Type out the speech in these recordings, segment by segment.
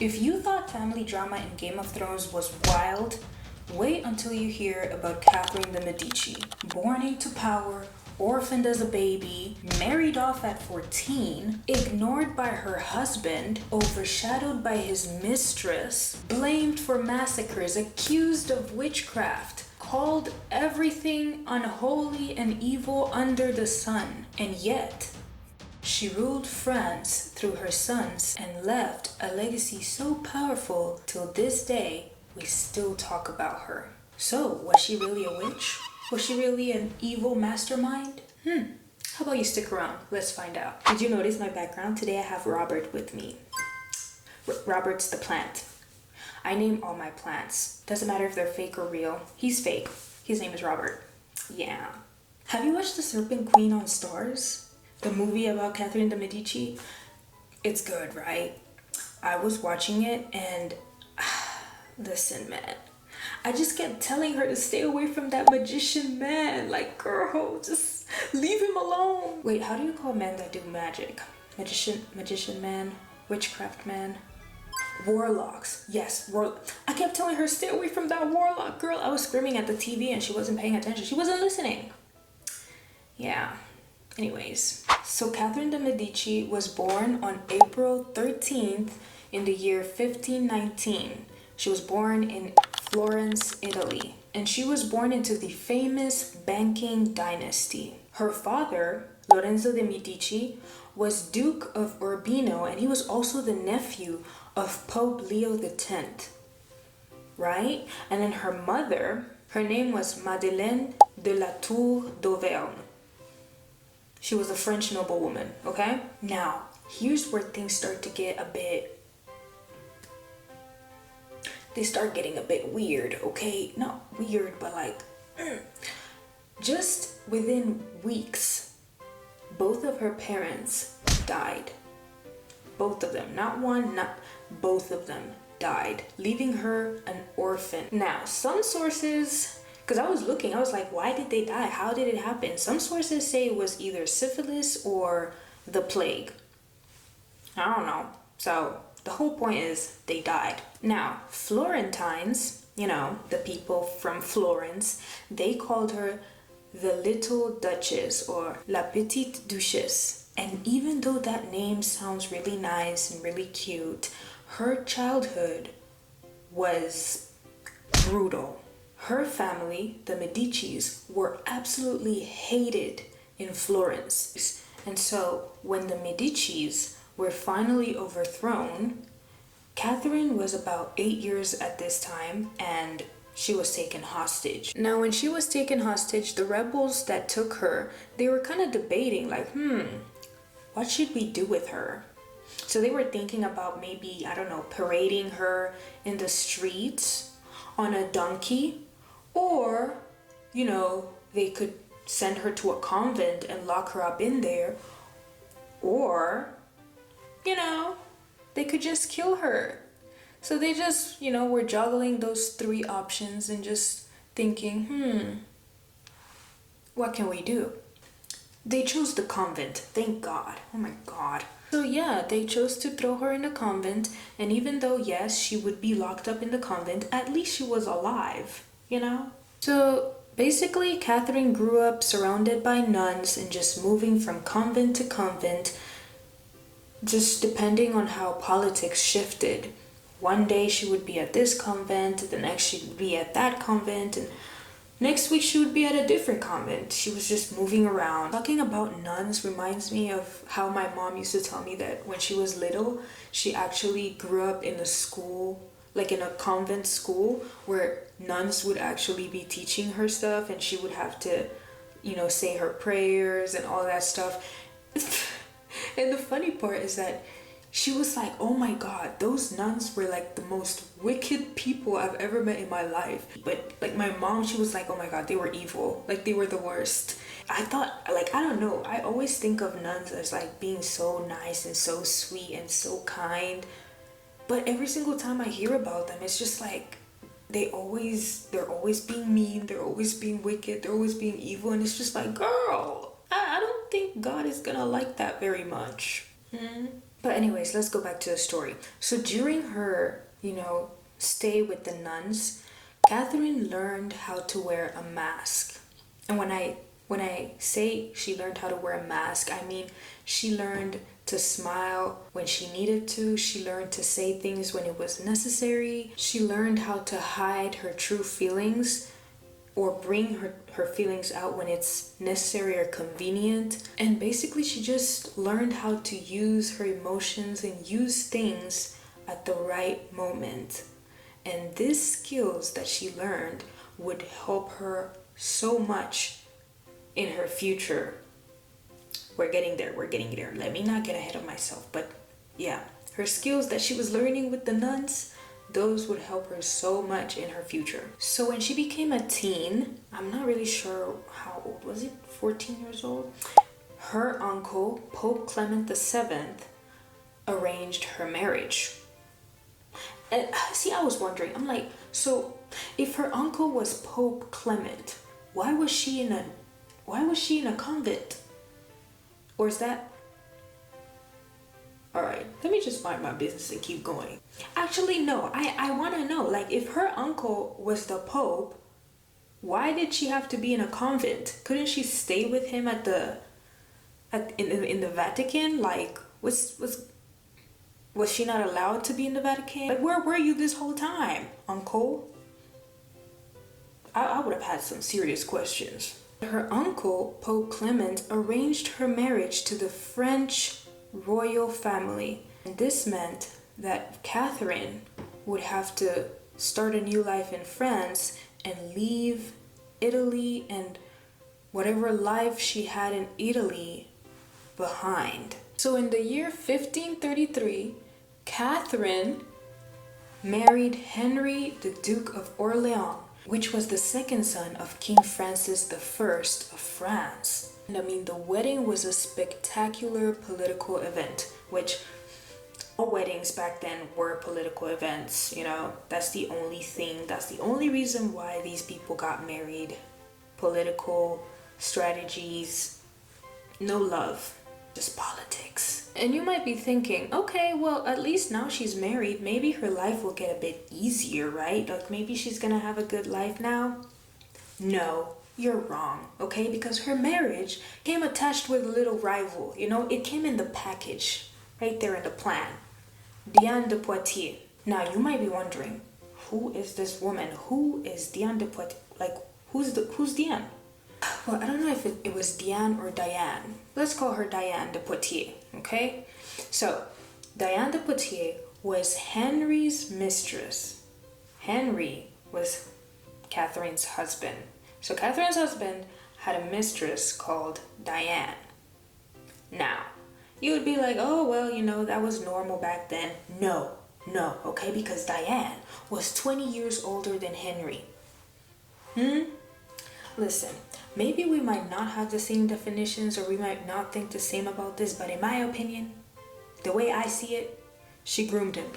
If you thought family drama in Game of Thrones was wild, wait until you hear about Catherine de Medici. Born into power, orphaned as a baby, married off at 14, ignored by her husband, overshadowed by his mistress, blamed for massacres, accused of witchcraft, called everything unholy and evil under the sun, and yet she ruled France through her sons and left a legacy so powerful till this day we still talk about her. So, was she really a witch? Was she really an evil mastermind? How about you stick around? Let's find out. Did you notice my background? Today I have Robert with me. Robert's the plant. I name all my plants. Doesn't matter if they're fake or real. He's fake. His name is Robert. Yeah. Have you watched The Serpent Queen on Stars? The movie about Catherine de Medici? It's good, right? I was watching it and listen, man. I just kept telling her to stay away from that magician man. Like, girl, just leave him alone. Wait, how do you call men that do magic? Magician man? Witchcraft man? Warlocks. Yes, I kept telling her, stay away from that warlock. Girl, I was screaming at the TV and she wasn't paying attention. She wasn't listening. Yeah. Anyways, so Catherine de Medici was born on April 13th in the year 1519. She was born in Florence, Italy, and she was born into the famous banking dynasty. Her father, Lorenzo de Medici, was Duke of Urbino, and he was also the nephew of Pope Leo X, right? And then her mother, her name was Madeleine de la Tour d'Auvergne. She was a French noblewoman, okay? Now, here's where things start to get they start getting a bit weird, okay? Not weird, but like, just within weeks, both of her parents died. Both of them, not one, not both of them died, leaving her an orphan. Now, some sources, because I was looking, I was like, why did they die? How did it happen? Some sources say it was either syphilis or the plague. I don't know. So the whole point is they died. Now, Florentines, the people from Florence, they called her the Little Duchess or La Petite Duchesse. And even though that name sounds really nice and really cute, her childhood was brutal. Her family, the Medicis, were absolutely hated in Florence. And so when the Medicis were finally overthrown, Catherine was about 8 years at this time and she was taken hostage. Now, when she was taken hostage, the rebels that took her, they were kind of debating like, what should we do with her? So they were thinking about maybe, I don't know, parading her in the streets on a donkey. Or, they could send her to a convent and lock her up in there. Or, they could just kill her. So they just, were juggling those three options and just thinking, what can we do? They chose the convent, thank God. Oh my God. So yeah, they chose to throw her in a convent. And even though, yes, she would be locked up in the convent, at least she was alive. So basically, Catherine grew up surrounded by nuns and just moving from convent to convent, just depending on how politics shifted. One day she would be at this convent, the next she would be at that convent, and next week she would be at a different convent. She was just moving around. Talking about nuns reminds me of how my mom used to tell me that when she was little, she actually grew up in a school, like in a convent school, where nuns would actually be teaching her stuff and she would have to, say her prayers and all that stuff. And the funny part is that she was like, oh my God, those nuns were like the most wicked people I've ever met in my life. But like my mom, she was like, oh my God, they were evil. Like they were the worst. I thought, I don't know. I always think of nuns as like being so nice and so sweet and so kind. But every single time I hear about them, it's just like, they're always being mean. They're always being wicked. They're always being evil. And it's just like, girl, I don't think God is gonna like that very much. But anyways, let's go back to the story. So during her, stay with the nuns, Catherine learned how to wear a mask. And when I say she learned how to wear a mask, I mean she learned to smile when she needed to. She learned to say things when it was necessary. She learned how to hide her true feelings or bring her feelings out when it's necessary or convenient. And basically, she just learned how to use her emotions and use things at the right moment. And these skills that she learned would help her so much in her future. We're getting there. Let me not get ahead of myself. But yeah, her skills that she was learning with the nuns, those would help her so much in her future. So when she became a teen, I'm not really sure how old was it, 14 years old? Her uncle, Pope Clement VII, arranged her marriage. And see, I was wondering, I'm like, so if her uncle was Pope Clement, why was she in a convent? Or is that... Alright, let me just mind my business and keep going. Actually, no, I want to know, like, if her uncle was the Pope, why did she have to be in a convent? Couldn't she stay with him in the Vatican? Like, was she not allowed to be in the Vatican? Like, where were you this whole time, uncle? I would have had some serious questions. Her uncle, Pope Clement, arranged her marriage to the French royal family. And this meant that Catherine would have to start a new life in France and leave Italy and whatever life she had in Italy behind. So in the year 1533, Catherine married Henry, the Duke of Orleans, which was the second son of King Francis I of France. And I mean, the wedding was a spectacular political event, which all weddings back then were political events, That's the only reason why these people got married. Political strategies, no love, just politics. And you might be thinking, okay, well, at least now she's married, maybe her life will get a bit easier, right? Like maybe she's gonna have a good life now. No, you're wrong, okay? Because her marriage came attached with a little rival, it came in the package, right there in the plan. Diane de Poitiers. Now you might be wondering, who is this woman? Who is Diane de Poitiers? Like, who's Diane? Well, I don't know if it was Diane or Diane. Let's call her Diane de Poitiers, okay? So, Diane de Poitiers was Henry's mistress. Henry was Catherine's husband. So Catherine's husband had a mistress called Diane. Now, you would be like, oh, well, that was normal back then. No, okay? Because Diane was 20 years older than Henry. Listen, maybe we might not have the same definitions or we might not think the same about this, but in my opinion, the way I see it, she groomed him.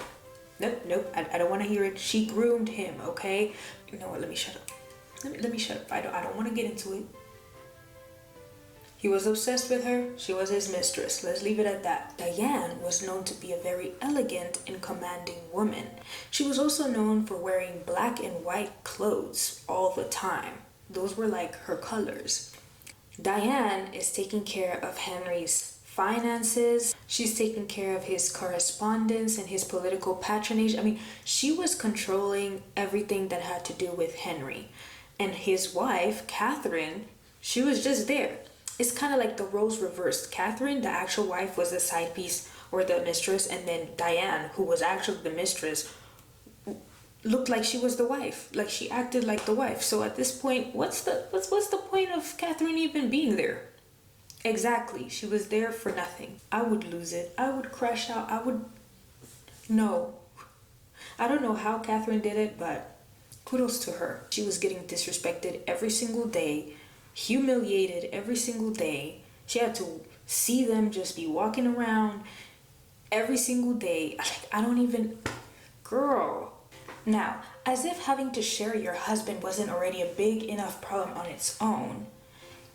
Nope, I don't want to hear it. She groomed him, okay? You know what, let me shut up. Let me shut up. I don't want to get into it. He was obsessed with her. She was his mistress. Let's leave it at that. Diane was known to be a very elegant and commanding woman. She was also known for wearing black and white clothes all the time. Those were like her colors. Diane is taking care of Henry's finances. She's taking care of his correspondence and his political patronage. I mean, she was controlling everything that had to do with Henry. And his wife, Catherine, she was just there. It's kind of like the roles reversed. Catherine, the actual wife, was the side piece or the mistress, and then Diane, who was actually the mistress, looked like she was the wife. Like she acted like the wife. So at this point, what's the point of Catherine even being there? Exactly. She was there for nothing. I would lose it. I would crash out. No. I don't know how Catherine did it, but kudos to her. She was getting disrespected every single day, humiliated every single day. She had to see them just be walking around every single day. I don't even... Girl. Now, as if having to share your husband wasn't already a big enough problem on its own,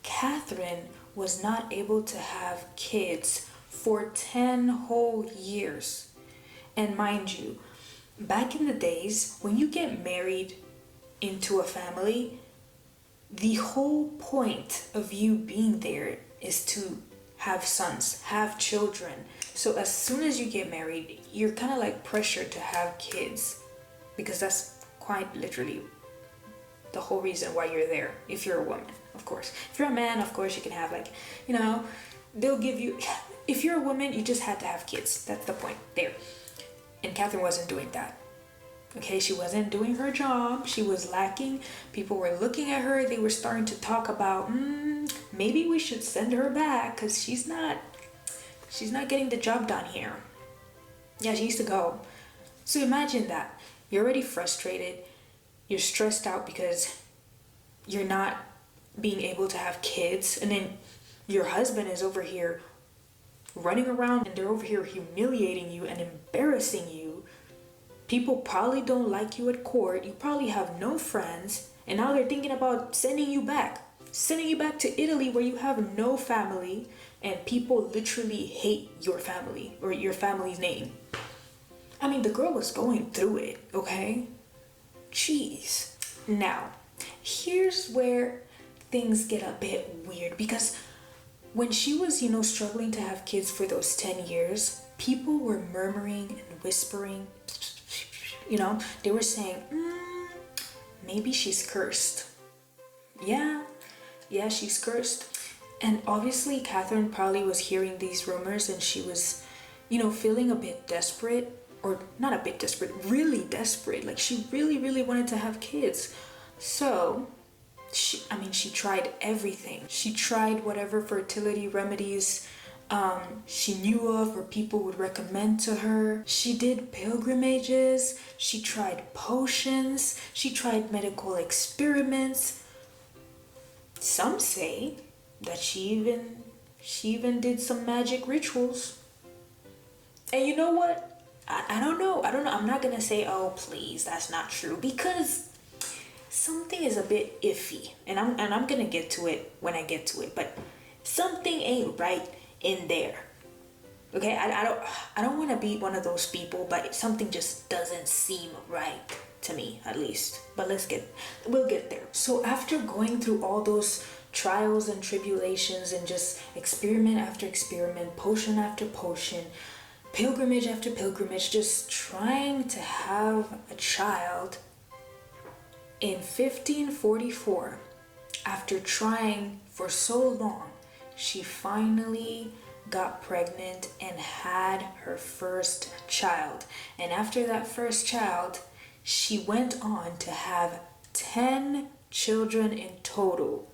Catherine was not able to have kids for 10 whole years. And mind you, back in the days, when you get married into a family, the whole point of you being there is to have sons, have children. So as soon as you get married, you're kind of like pressured to have kids, because that's quite literally the whole reason why you're there. If you're a woman, of course. If you're a man, of course you can have, like, they'll give you, if you're a woman, you just had to have kids. That's the point there. And Catherine wasn't doing that. Okay, she wasn't doing her job. She was lacking. People were looking at her. They were starting to talk about, maybe we should send her back because she's not getting the job done here. Yeah, she needs to go. So imagine that. You're already frustrated. You're stressed out because you're not being able to have kids. And then your husband is over here running around and they're over here humiliating you and embarrassing you. People probably don't like you at court. You probably have no friends. And now they're thinking about sending you back to Italy where you have no family. And people literally hate your family or your family's name. I mean, the girl was going through it, okay? Jeez. Now, here's where things get a bit weird, because when she was, struggling to have kids for those 10 years, people were murmuring and whispering, they were saying, maybe she's cursed. Yeah, she's cursed. And obviously Catherine probably was hearing these rumors and she was, feeling a bit desperate. Or not a bit desperate, really desperate. Like she really, really wanted to have kids. So, she tried everything. She tried whatever fertility remedies she knew of or people would recommend to her. She did pilgrimages. She tried potions. She tried medical experiments. Some say that she even did some magic rituals. And you know what? I don't know. I'm not gonna say, oh please, that's not true, because something is a bit iffy, and I'm gonna get to it when I get to it. But something ain't right in there. Okay, I don't want to be one of those people, but something just doesn't seem right to me, at least. But we'll get there. So after going through all those trials and tribulations and just experiment after experiment, potion after potion, pilgrimage after pilgrimage, just trying to have a child, in 1544, after trying for so long, she finally got pregnant and had her first child. And after that first child, she went on to have 10 children in total.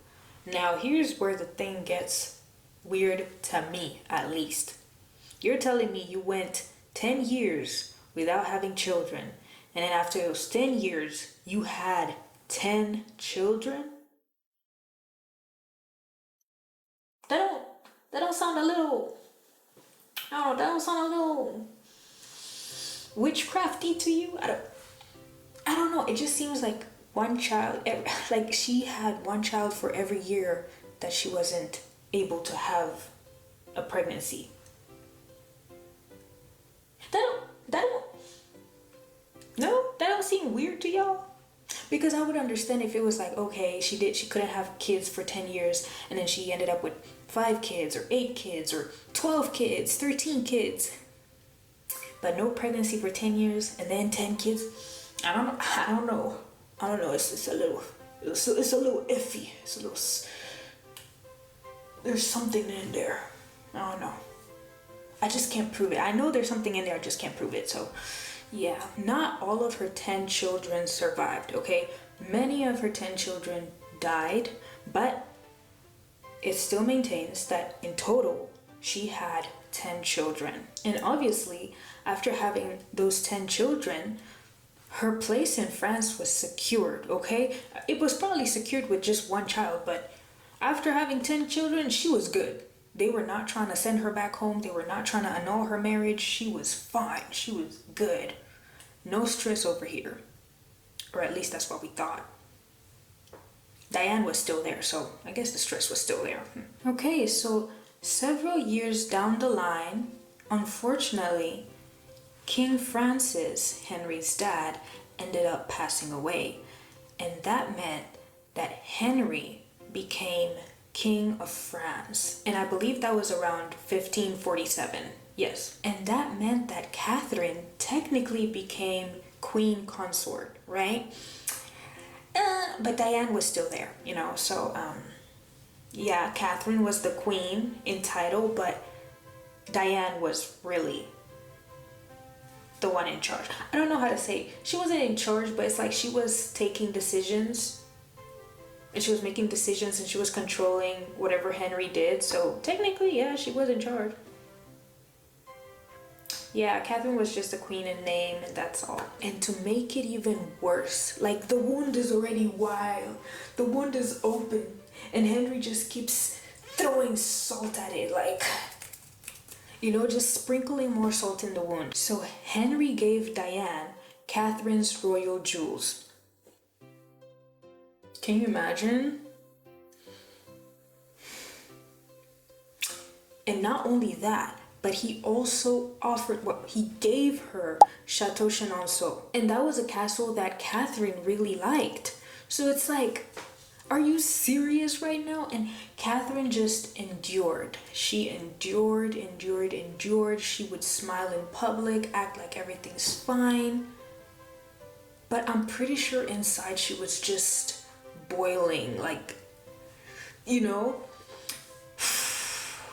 Now here's where the thing gets weird, to me at least. You're telling me you went 10 years without having children, and then after those 10 years, you had 10 children? That don't sound a little, that don't sound a little witchcrafty to you? I don't know. It just seems like one child, like she had one child for every year that she wasn't able to have a pregnancy. That don't seem weird to y'all? Because I would understand if it was like, okay, she couldn't have kids for 10 years and then she ended up with 5 kids or 8 kids or 12 kids, 13 kids. But no pregnancy for 10 years and then 10 kids. I don't know. It's a little iffy. There's something in there. I don't know. I just can't prove it. I know there's something in there, I just can't prove it. So yeah, not all of her 10 children survived, okay? Many of her 10 children died, but it still maintains that in total, she had 10 children. And obviously, after having those 10 children, her place in France was secured, okay? It was probably secured with just one child, but after having 10 children, she was good. They were not trying to send her back home. They were not trying to annul her marriage. She was fine. She was good. No stress over here. Or at least that's what we thought. Diane was still there, so I guess the stress was still there. Okay, so Several years down the line, unfortunately, King Francis, Henry's dad, ended up passing away. And that meant that Henry became King of France. And I believe that was around 1547. Yes. And that meant that Catherine technically became Queen Consort, right? But Diane was still there, so yeah, Catherine was the queen in title, but Diane was really the one in charge. I don't know how to say. She wasn't in charge, but it's like she was taking decisions. And she was making decisions and she was controlling whatever Henry did. So technically, yeah, she was in charge. Yeah, Catherine was just a queen in name and that's all. And to make it even worse, like the wound is already wild. The wound is open. And Henry just keeps throwing salt at it, like, just sprinkling more salt in the wound. So Henry gave Diane Catherine's royal jewels. Can you imagine? And not only that, but he also he gave her Chateau Chenonceau. And that was a castle that Catherine really liked. So it's like, are you serious right now? And Catherine just endured. She endured. She would smile in public, act like everything's fine. But I'm pretty sure inside she was just boiling, like,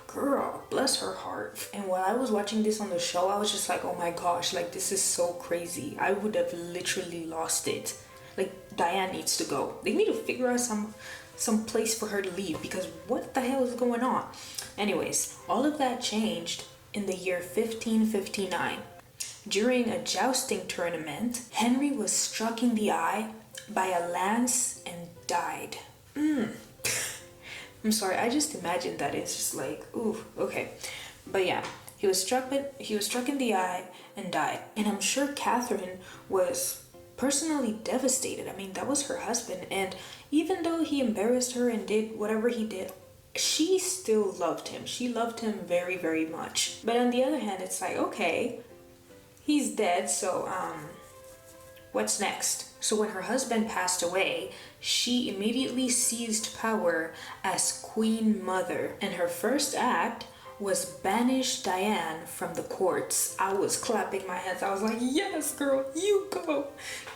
girl, bless her heart. And while I was watching this on the show, I was just like, oh my gosh, like, this is so crazy. I would have literally lost it. Like, Diane needs to go. They need to figure out some place for her to leave, because what the hell is going on? Anyways, all of that changed in the year 1559. During a jousting tournament, Henry was struck in the eye by a lance and died. I'm sorry, I just imagined that. It's just like, ooh, okay. But yeah, he was struck in the eye and died. And I'm sure Catherine was personally devastated. I mean, that was her husband, and even though he embarrassed her and did whatever he did, she still loved him. She loved him very, very much. But on the other hand, it's like, okay, he's dead, so what's next? So when her husband passed away, she immediately seized power as Queen Mother, and her first act was banish Diane from the courts. I was clapping my hands. I was like, yes, girl, you go.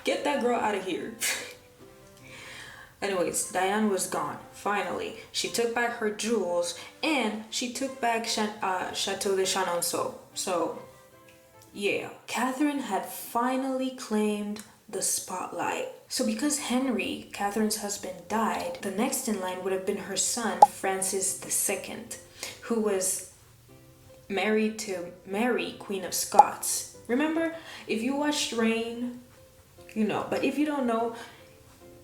Get that girl out of here. Anyways, Diane was gone. Finally, she took back her jewels and she took back Chateau de Chenonceau. So, yeah, Catherine had finally claimed the spotlight. So because Henry, Catherine's husband, died, the next in line would have been her son, Francis II, who was married to Mary, Queen of Scots. Remember, if you watched Reign, you know. But if you don't know,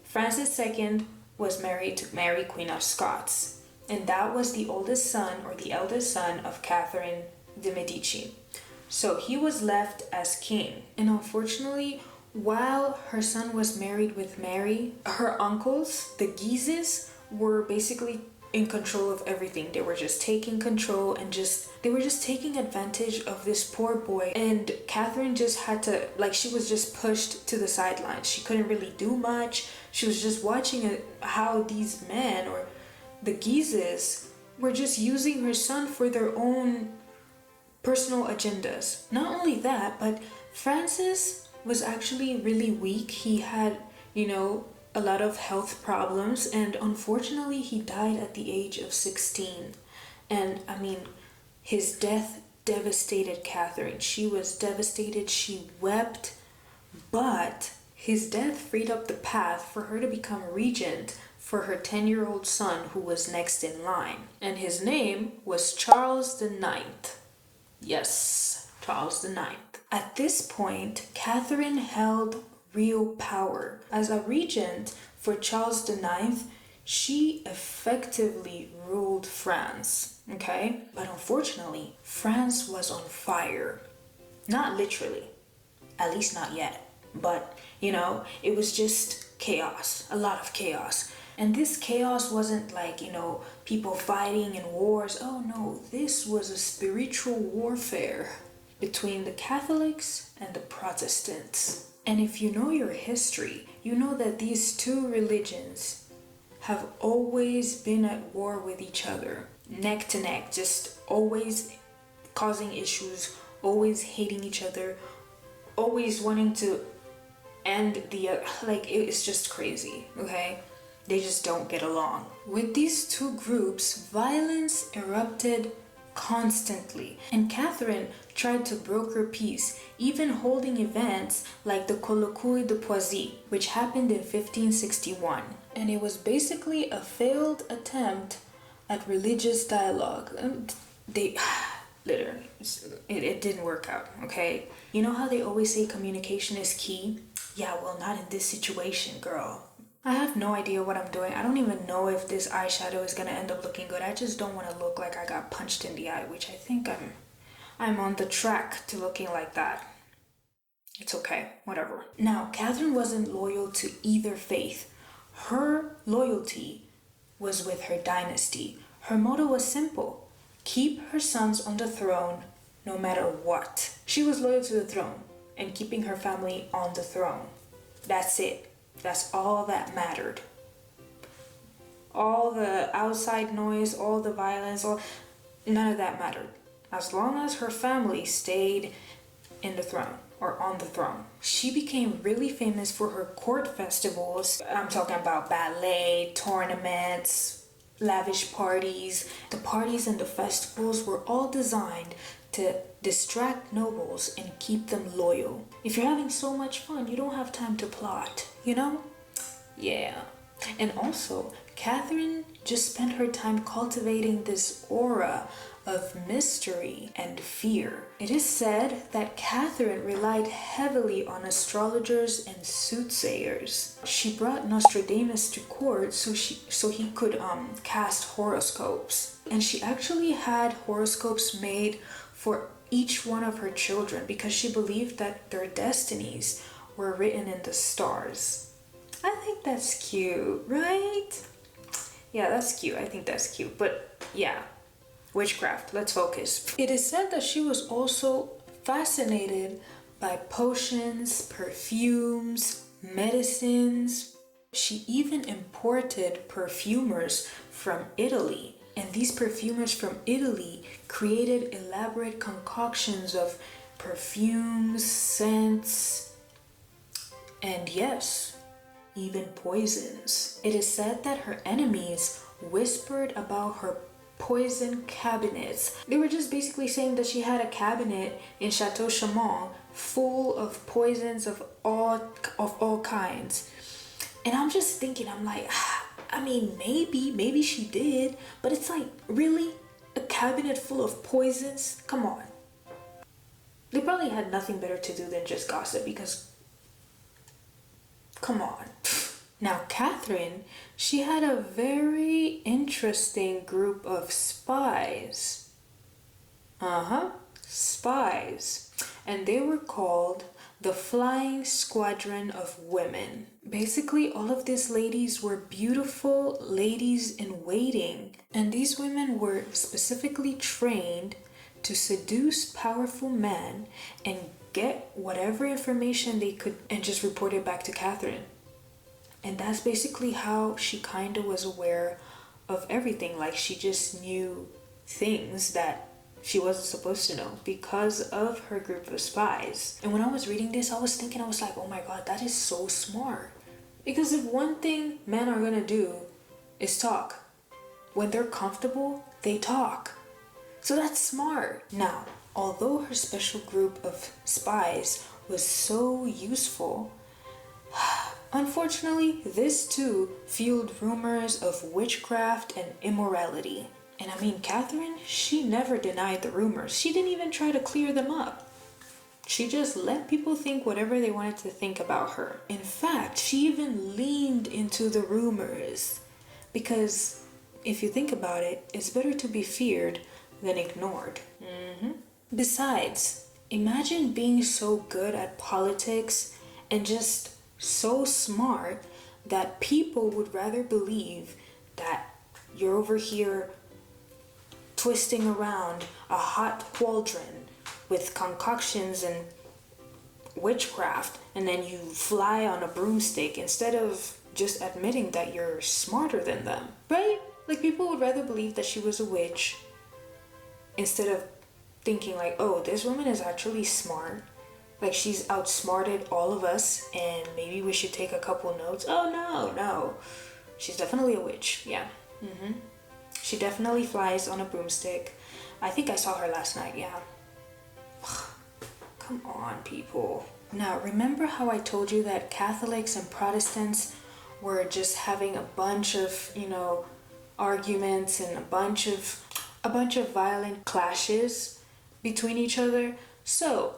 Francis II was married to Mary, Queen of Scots. And that was the oldest son, or the eldest son, of Catherine de Medici. So he was left as king. And unfortunately, while her son was married with Mary, her uncles, the Guises, were basically in control of everything. They were just taking control and they were just taking advantage of this poor boy. And Catherine just had to, like, she was just pushed to the sidelines. She couldn't really do much. She was just watching how these men, or the Guises, were just using her son for their own personal agendas. Not only that, but Francis was actually really weak. He had, a lot of health problems, and unfortunately he died at the age of 16. And I mean, his death devastated Catherine. She was devastated, she wept, but his death freed up the path for her to become regent for her 10-year-old son, who was next in line. And his name was Charles IX. Yes, Charles IX. At this point, Catherine held real power. As a regent for Charles IX, she effectively ruled France, okay? But unfortunately, France was on fire. Not literally, at least not yet. But, it was just chaos, a lot of chaos. And this chaos wasn't like, people fighting in wars. Oh no, this was a spiritual warfare between the Catholics and the Protestants. And if you know your history, you know that these two religions have always been at war with each other, neck to neck, just always causing issues, always hating each other, always wanting to end the it's just crazy, okay? They just don't get along. With these two groups, violence erupted constantly, and Catherine tried to broker peace, even holding events like the Colloquy de Poitiers, which happened in 1561. And it was basically a failed attempt at religious dialogue. They literally, it didn't work out, okay? You know how they always say communication is key? Yeah, well, not in this situation, girl. I have no idea what I'm doing. I don't even know if this eyeshadow is gonna end up looking good. I just don't want to look like I got punched in the eye, which I think I'm on the track to looking like that. It's okay, whatever. Now, Catherine wasn't loyal to either faith. Her loyalty was with her dynasty. Her motto was simple: keep her sons on the throne no matter what. She was loyal to the throne and keeping her family on the throne. That's it. That's all that mattered. All the outside noise, all the violence, none of that mattered. As long as her family stayed in the throne or on the throne. She became really famous for her court festivals. I'm talking about ballet, tournaments, lavish parties. The parties and the festivals were all designed to distract nobles and keep them loyal. If you're having so much fun, you don't have time to plot, you know? Yeah. And also, Catherine just spent her time cultivating this aura of mystery and fear. It is said that Catherine relied heavily on astrologers and soothsayers. She brought Nostradamus to court so he could cast horoscopes. And she actually had horoscopes made for each one of her children because she believed that their destinies were written in the stars. I think that's cute, right? Yeah, that's cute. I think that's cute. But yeah, witchcraft, let's focus. It is said that she was also fascinated by potions, perfumes, medicines. She even imported perfumers from Italy. And these perfumers from Italy created elaborate concoctions of perfumes, scents, and yes, even poisons. It is said that her enemies whispered about her poison cabinets. They were just basically saying that she had a cabinet in Chateau Chamon full of poisons of all kinds. And I'm just thinking, I'm like, I mean, maybe she did, but it's like, really? A cabinet full of poisons? Come on. They probably had nothing better to do than just gossip because, come on. Now, Catherine, she had a very interesting group of spies. Spies. And they were called the Flying Squadron of Women. Basically, all of these ladies were beautiful ladies in waiting. And these women were specifically trained to seduce powerful men and get whatever information they could and just report it back to Catherine. And that's basically how she kind of was aware of everything. Like, she just knew things that she wasn't supposed to know because of her group of spies. And when I was reading this, I was like, oh my god, that is so smart. Because if one thing men are gonna do is talk, when they're comfortable, they talk. So that's smart. Now, although her special group of spies was so useful, unfortunately, this too fueled rumors of witchcraft and immorality. And I mean, Catherine, she never denied the rumors. She didn't even try to clear them up. She just let people think whatever they wanted to think about her. In fact, she even leaned into the rumors. Because if you think about it, it's better to be feared than ignored. Besides, imagine being so good at politics and just so smart that people would rather believe that you're over here twisting around a hot cauldron with concoctions and witchcraft, and then you fly on a broomstick instead of just admitting that you're smarter than them, right? Like, people would rather believe that she was a witch instead of thinking like, oh, this woman is actually smart. Like, she's outsmarted all of us, and maybe we should take a couple notes. Oh, no. She's definitely a witch. Yeah. She definitely flies on a broomstick. I think I saw her last night, yeah. Come on, people. Now, remember how I told you that Catholics and Protestants were just having a bunch of, arguments and a bunch of violent clashes between each other? So,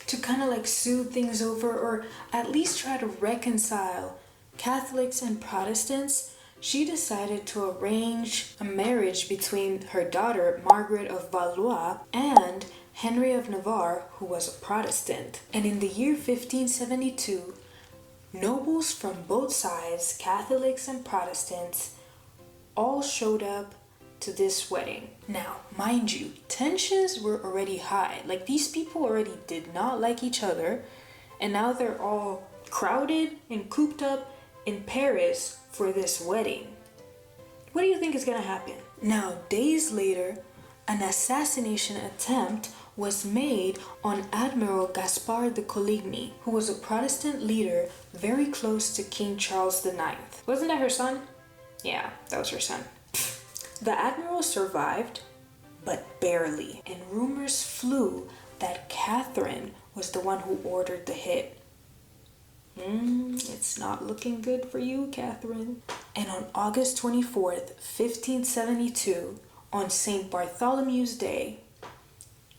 to kind of like soothe things over, or at least try to reconcile Catholics and Protestants, she decided to arrange a marriage between her daughter, Margaret of Valois, and Henry of Navarre, who was a Protestant. And in the year 1572, nobles from both sides, Catholics and Protestants, all showed up to this wedding. Now, mind you, tensions were already high. Like, these people already did not like each other, and now they're all crowded and cooped up in Paris for this wedding. What do you think is gonna happen? Now, days later, an assassination attempt was made on Admiral Gaspard de Coligny, who was a Protestant leader very close to King Charles IX. Wasn't that her son? Yeah, that was her son. The admiral survived, but barely, and rumors flew that Catherine was the one who ordered the hit. It's not looking good for you, Catherine. And on August 24th, 1572, on St. Bartholomew's Day,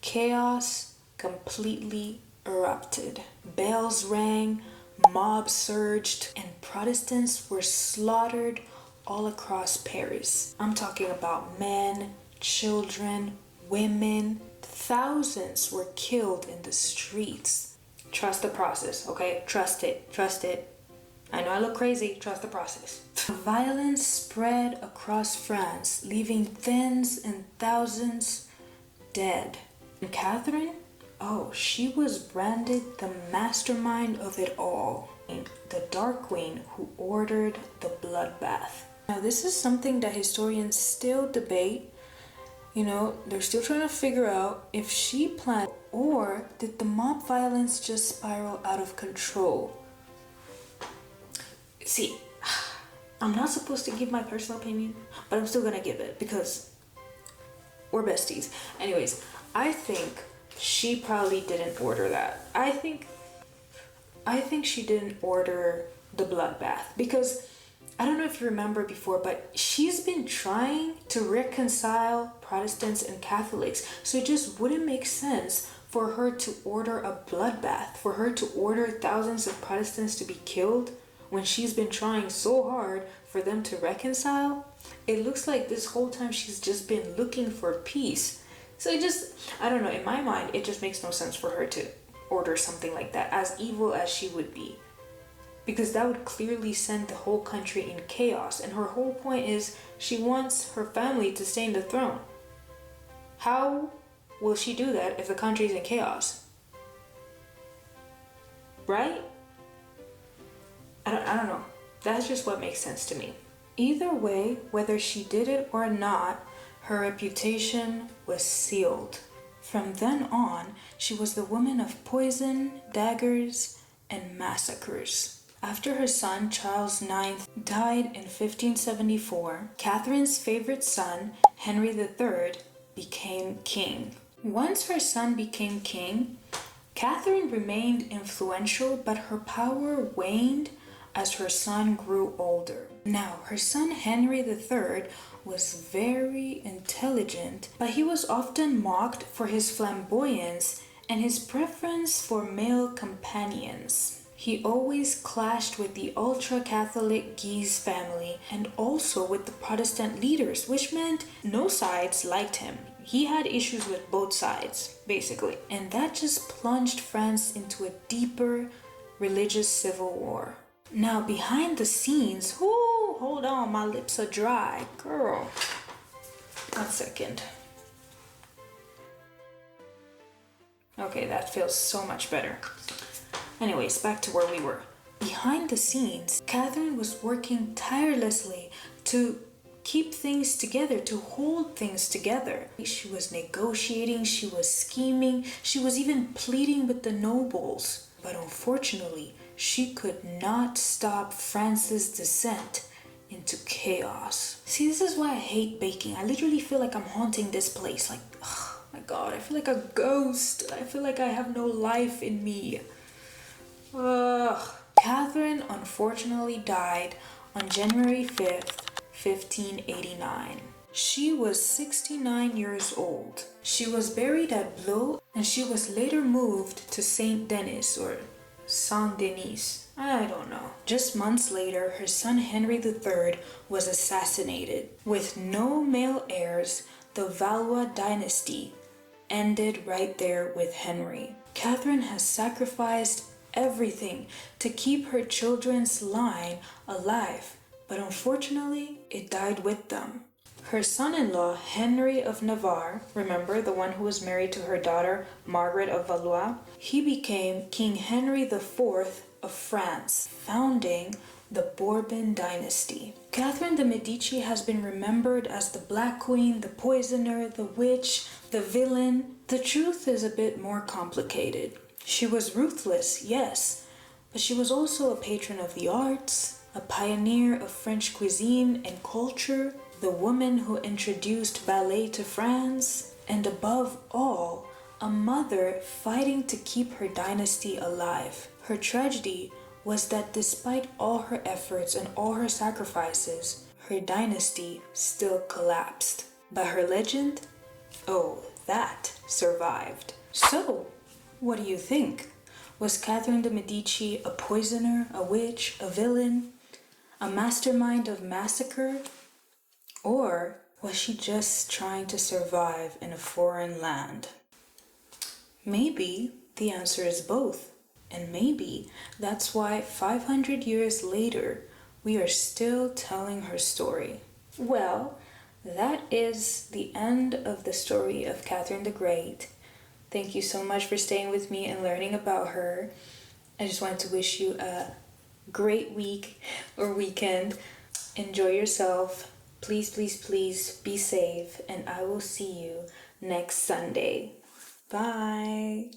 chaos completely erupted. Bells rang, mobs surged, and Protestants were slaughtered all across Paris. I'm talking about men, children, women. Thousands were killed in the streets. Trust the process, okay? Trust it. I know I look crazy, trust the process. Violence spread across France, leaving tens and thousands dead. And Catherine? Oh, she was branded the mastermind of it all. The Dark Queen who ordered the bloodbath. Now, this is something that historians still debate. They're still trying to figure out if she planned, or did the mob violence just spiral out of control? See, I'm not supposed to give my personal opinion, but I'm still gonna give it because we're besties. Anyways, I think she probably didn't order that. I think she didn't order the bloodbath because I don't know if you remember before, but she's been trying to reconcile Protestants and Catholics. So it just wouldn't make sense for her to order a bloodbath, for her to order thousands of Protestants to be killed when she's been trying so hard for them to reconcile. It looks like this whole time she's just been looking for peace. So I don't know, in my mind, it just makes no sense for her to order something like that, as evil as she would be. Because that would clearly send the whole country in chaos. And her whole point is she wants her family to stay in the throne. How will she do that if the country's in chaos? Right? I don't know. That's just what makes sense to me. Either way, whether she did it or not, her reputation was sealed. From then on, she was the woman of poison, daggers, and massacres. After her son Charles IX died in 1574, Catherine's favorite son, Henry III, became king. Once her son became king, Catherine remained influential, but her power waned as her son grew older. Now, her son Henry III was very intelligent, but he was often mocked for his flamboyance and his preference for male companions. He always clashed with the ultra-Catholic Guise family and also with the Protestant leaders, which meant no sides liked him. He had issues with both sides, basically. And that just plunged France into a deeper religious civil war. Now, behind the scenes, hold on, my lips are dry. Girl, 1 second. Okay, that feels so much better. Anyways, back to where we were. Behind the scenes, Catherine was working tirelessly to keep things together, to hold things together. She was negotiating, she was scheming, she was even pleading with the nobles. But unfortunately, she could not stop France's descent into chaos. See, this is why I hate baking. I literally feel like I'm haunting this place. Like, oh my god, I feel like a ghost. I feel like I have no life in me. Ugh. Catherine unfortunately died on January 5th, 1589. She was 69 years old. She was buried at Blois and she was later moved to Saint Denis or Saint Denis. I don't know. Just months later, her son Henry III was assassinated. With no male heirs, the Valois dynasty ended right there with Henry. Catherine has sacrificed everything to keep her children's line alive, but unfortunately, it died with them. Her son-in-law, Henry of Navarre, remember the one who was married to her daughter, Margaret of Valois? He became King Henry IV of France, founding the Bourbon dynasty. Catherine de Medici has been remembered as the Black Queen, the poisoner, the witch, the villain. The truth is a bit more complicated. She was ruthless, yes, but she was also a patron of the arts, a pioneer of French cuisine and culture, the woman who introduced ballet to France, and above all, a mother fighting to keep her dynasty alive. Her tragedy was that despite all her efforts and all her sacrifices, her dynasty still collapsed. But her legend? Oh, that survived. So, what do you think? Was Catherine de Medici a poisoner, a witch, a villain, a mastermind of massacre? Or was she just trying to survive in a foreign land? Maybe the answer is both. And maybe that's why 500 years later, we are still telling her story. Well, that is the end of the story of Catherine the Great. Thank you so much for staying with me and learning about her. I just wanted to wish you a great week or weekend. Enjoy yourself. Please, please, please be safe, and I will see you next Sunday. Bye.